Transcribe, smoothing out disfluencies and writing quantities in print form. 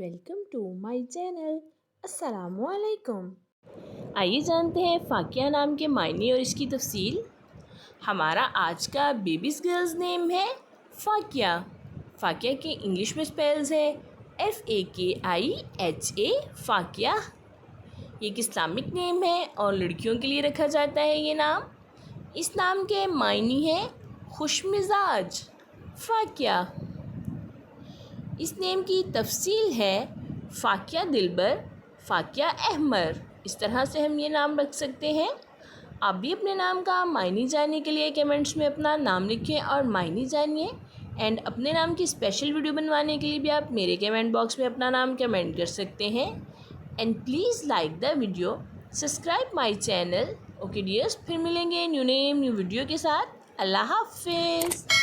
Welcome to my channel. अस्सलामुअलैकुम। आइए जानते हैं फ़ाकिया नाम के मायने और इसकी तफसील। हमारा आज का बेबीज़ गर्ल्स नेम है फ़ाकिया। फ़ाकिया के इंग्लिश में स्पेल्स है FAKIHA फ़ाकिया। ये एक इस्लामिक नेम है और लड़कियों के लिए रखा जाता है ये नाम। इस नाम के मायने हैं खुशमिजाज फ़ाकिया। इस नेम की तफसील है फ़ाकिया दिलबर, फ़ाकिया अहमर। इस तरह से हम ये नाम रख सकते हैं। आप भी अपने नाम का मायने जानने के लिए कमेंट्स में अपना नाम लिखें और मायने जानिए। एंड अपने नाम की स्पेशल वीडियो बनवाने के लिए भी आप मेरे कमेंट बॉक्स में अपना नाम कमेंट कर सकते हैं। And please like the video, subscribe my channel. Okay dears, फिर मिलेंगे न्यू नेम न्यू वीडियो के साथ। अल्लाह हाफिज़।